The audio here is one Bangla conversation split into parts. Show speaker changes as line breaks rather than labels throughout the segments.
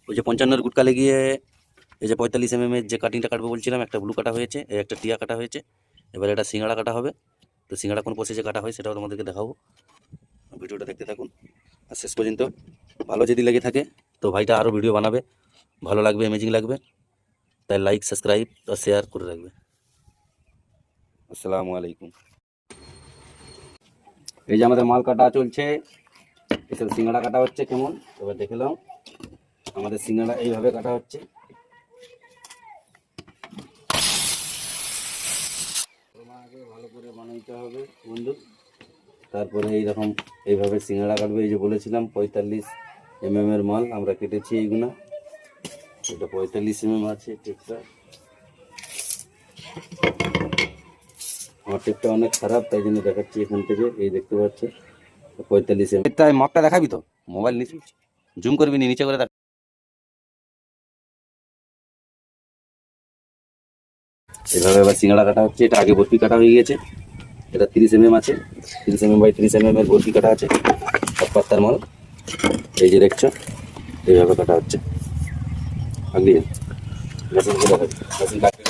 ওই যে 55 গুটকালে গিয়ে এই যে 45 এর যে কাটিংটা কাটবো বলছিলাম, একটা ব্লু কাটা হয়েছে, একটা টিয়া কাটা হয়েছে। এবার এটা সিঙ্গাড়া কাটা হবে। তো সিঙ্গাড়া কোন প্রসেসে কাটা হয় সেটাও তোমাদেরকে দেখাবো। ভিডিওটা দেখতে থাকুন আর শেষ পর্যন্ত। ভালো যদি লেগে থাকে তো ভাইটা আরও ভিডিও বানাবে, ভালো লাগবে, অ্যামেজিং লাগবে, তাই লাইক, সাবস্ক্রাইব আর শেয়ার করে রাখবে। আসসালামু আলাইকুম। এই যে আমাদের মাল কাটা চলছে, এসব সিঙ্গাড়া কাটা হচ্ছে কেমন এবার দেখে নাও। আমাদের সিঙ্গাড়া এইভাবে কাটা হচ্ছে। আগে ভালো করে বানাইতে হবে বন্ধু, তারপরে এইরকম এইভাবে সিঙ্গাড়া কাটবে। এই যে বলেছিলাম 45 এর মাল আমরা কেটেছি এইগুলা। এটা 45 আছে টেপটা। আমার টেপটা অনেক খারাপ, তাই জন্য দেখাচ্ছি এখান থেকে। এই দেখতে পাচ্ছি 45 তাই মাপটা দেখাবি তো, মোবাইল নিচে জুম করবি নি, নিচে করে দেখ। এভাবে এবার সিঙ্গাড়া কাটা হচ্ছে। এটা আগে বরফি কাটা হয়ে গেছে। এটা 30 আছে, 30 বাই 30 এর বরফি কাটা আছে, এক পাত্তার মাল। এই যে দেখছো এইভাবে কাটা হচ্ছে। আগলি মেশিন করে মেশিন কাটতে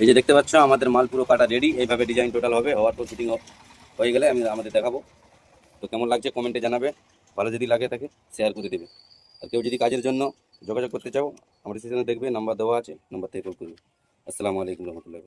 এই যে দেখতে পাচ্ছ আমাদের মাল পুরো কাটা রেডি। এইভাবে ডিজাইন টোটাল হবে, হওয়ার পর ফিটিং হয়ে গেলে আমি আমাদের দেখাবো। তো কেমন লাগছে কমেন্টে জানাবে, ভালো যদি লাগে থাকে শেয়ার করে দেবে। আর কেউ যদি কাজের জন্য যোগাযোগ করতে চাও আমার স্টেশনে দেখবে নাম্বার দেওয়া আছে, নাম্বার থেকে কল করবে। আসসালামু আলাইকুম রহমতুল্লাহ।